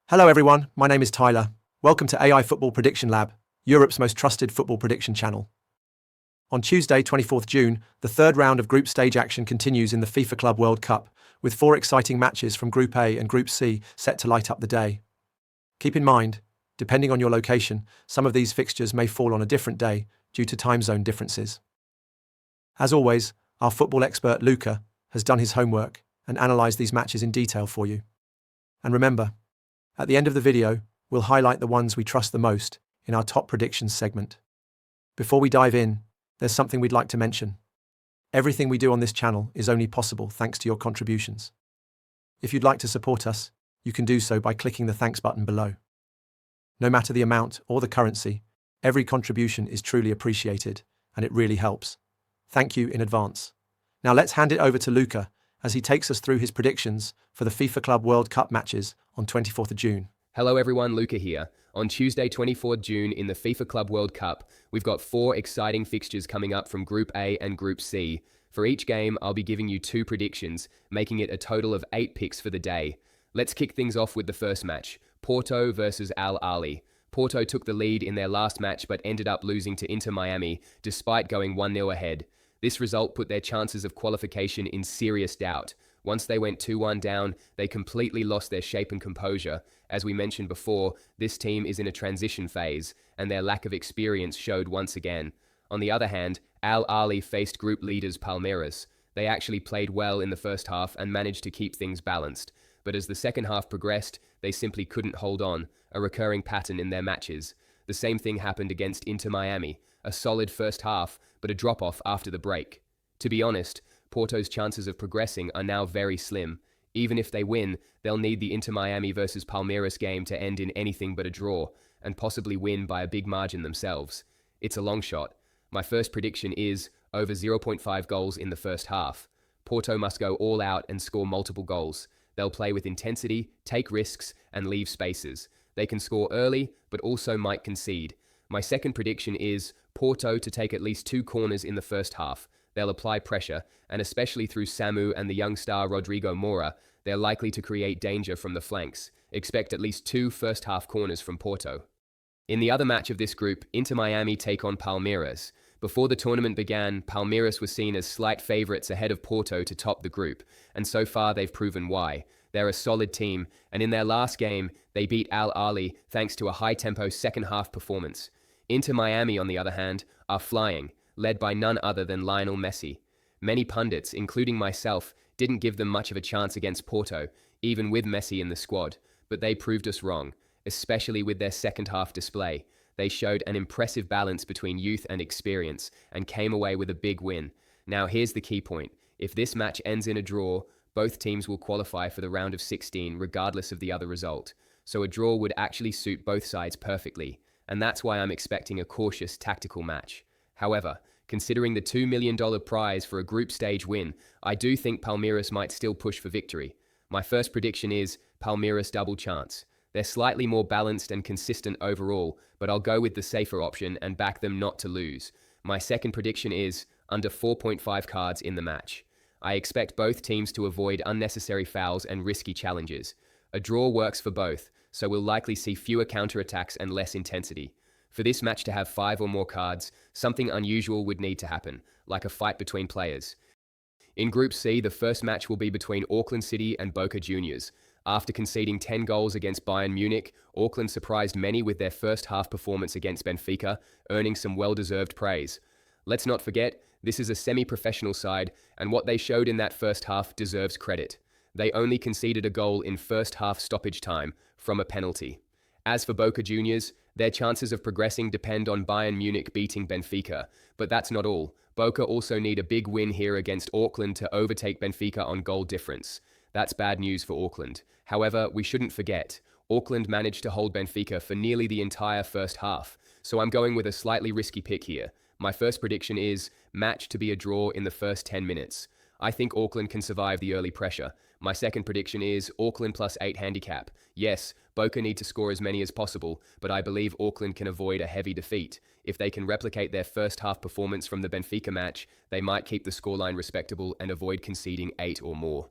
Hello everyone, my name is Tyler. Welcome to AI Football Prediction Lab, Europe's most trusted football prediction channel. On Tuesday, 24th June, the third round of group stage action continues in the FIFA Club World Cup, with 4 exciting matches from Group A and Group C set to light up the day. Keep in mind, depending on your location, some of these fixtures may fall on a different day due to time zone differences. As always, our football expert Luca has done his homework and analysed these matches in detail for you. And remember, at the end of the video, we'll highlight the ones we trust the most in our top predictions segment. Before we dive in, there's something we'd like to mention. Everything we do on this channel is only possible thanks to your contributions. If you'd like to support us, you can do so by clicking the thanks button below. No matter the amount or the currency, every contribution is truly appreciated, and it really helps. Thank you in advance. Now let's hand it over to Luca as he takes us through his predictions for the FIFA Club World Cup matches on 24th of June. Hello everyone, Luca here. On Tuesday 24th June in the FIFA Club World Cup, we've got 4 exciting fixtures coming up from Group A and Group C. For each game, I'll be giving you 2 predictions, making it a total of 8 picks for the day. Let's kick things off with the first match, Porto versus Ahly. Porto took the lead in their last match but ended up losing to Inter Miami despite going 1-0 ahead. This result put their chances of qualification in serious doubt. Once they went 2-1 down, they completely lost their shape and composure. As we mentioned before, this team is in a transition phase, and their lack of experience showed once again. On the other hand, Ahly faced group leaders Palmeiras. They actually played well in the first half and managed to keep things balanced. But as the second half progressed, they simply couldn't hold on, a recurring pattern in their matches. The same thing happened against Inter Miami, a solid first half, but a drop-off after the break. To be honest, Porto's chances of progressing are now very slim. Even if they win, they'll need the Inter Miami versus Palmeiras game to end in anything but a draw, and possibly win by a big margin themselves. It's a long shot. My first prediction is over 0.5 goals in the first half. Porto must go all out and score multiple goals. They'll play with intensity, take risks, and leave spaces. They can score early, but also might concede. My second prediction is Porto to take at least 2 corners in the first half. They'll apply pressure, and especially through Samu and the young star Rodrigo Moura, they're likely to create danger from the flanks. Expect at least 2 first-half corners from Porto. In the other match of this group, Inter Miami take on Palmeiras. Before the tournament began, Palmeiras was seen as slight favourites ahead of Porto to top the group, and so far they've proven why. They're a solid team, and in their last game, they beat Ahly thanks to a high-tempo second-half performance. Inter Miami, on the other hand, are flying, led by none other than Lionel Messi. Many pundits, including myself, didn't give them much of a chance against Porto, even with Messi in the squad, but they proved us wrong, especially with their second-half display. They showed an impressive balance between youth and experience, and came away with a big win. Now here's the key point. If this match ends in a draw, both teams will qualify for the round of 16 regardless of the other result. So a draw would actually suit both sides perfectly, and that's why I'm expecting a cautious tactical match. However, considering the $2 million prize for a group stage win, I do think Palmeiras might still push for victory. My first prediction is Palmeiras double chance. They're slightly more balanced and consistent overall, but I'll go with the safer option and back them not to lose. My second prediction is under 4.5 cards in the match. I expect both teams to avoid unnecessary fouls and risky challenges. A draw works for both, so we'll likely see fewer counterattacks and less intensity. For this match to have 5 or more cards, something unusual would need to happen, like a fight between players. In Group C, the first match will be between Auckland City and Boca Juniors. After conceding 10 goals against Bayern Munich, Auckland surprised many with their first half performance against Benfica, earning some well-deserved praise. Let's not forget, this is a semi-professional side, and what they showed in that first half deserves credit. They only conceded a goal in first half stoppage time from a penalty. As for Boca Juniors, their chances of progressing depend on Bayern Munich beating Benfica, but that's not all. Boca also need a big win here against Auckland to overtake Benfica on goal difference. That's bad news for Auckland. However, we shouldn't forget, Auckland managed to hold Benfica for nearly the entire first half, so I'm going with a slightly risky pick here. My first prediction is match to be a draw in the first 10 minutes. I think Auckland can survive the early pressure. My second prediction is Auckland plus 8 handicap. Yes, Boca need to score as many as possible, but I believe Auckland can avoid a heavy defeat. If they can replicate their first half performance from the Benfica match, they might keep the scoreline respectable and avoid conceding 8 or more.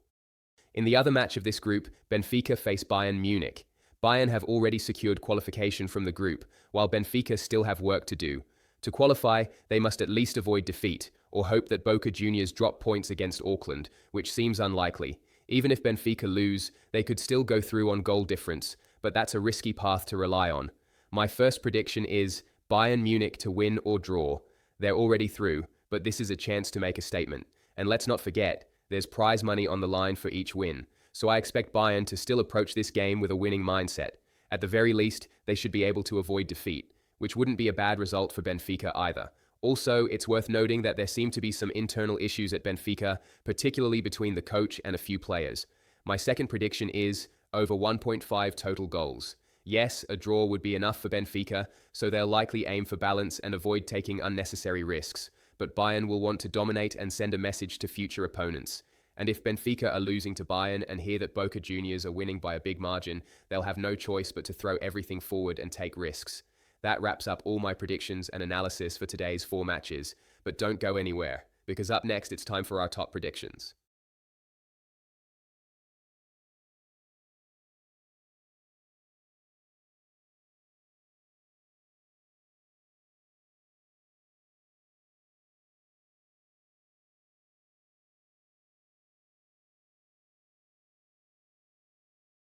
In the other match of this group, Benfica face Bayern Munich. Bayern have already secured qualification from the group, while Benfica still have work to do. To qualify, they must at least avoid defeat, or hope that Boca Juniors drop points against Auckland, which seems unlikely. Even if Benfica lose, they could still go through on goal difference, but that's a risky path to rely on. My first prediction is Bayern Munich to win or draw. They're already through, but this is a chance to make a statement. And let's not forget, there's prize money on the line for each win. So I expect Bayern to still approach this game with a winning mindset. At the very least, they should be able to avoid defeat, which wouldn't be a bad result for Benfica either. Also, it's worth noting that there seem to be some internal issues at Benfica, particularly between the coach and a few players. My second prediction is over 1.5 total goals. Yes, a draw would be enough for Benfica, so they'll likely aim for balance and avoid taking unnecessary risks. But Bayern will want to dominate and send a message to future opponents. And if Benfica are losing to Bayern and hear that Boca Juniors are winning by a big margin, they'll have no choice but to throw everything forward and take risks. That wraps up all my predictions and analysis for today's 4 matches. But don't go anywhere, because up next it's time for our top predictions.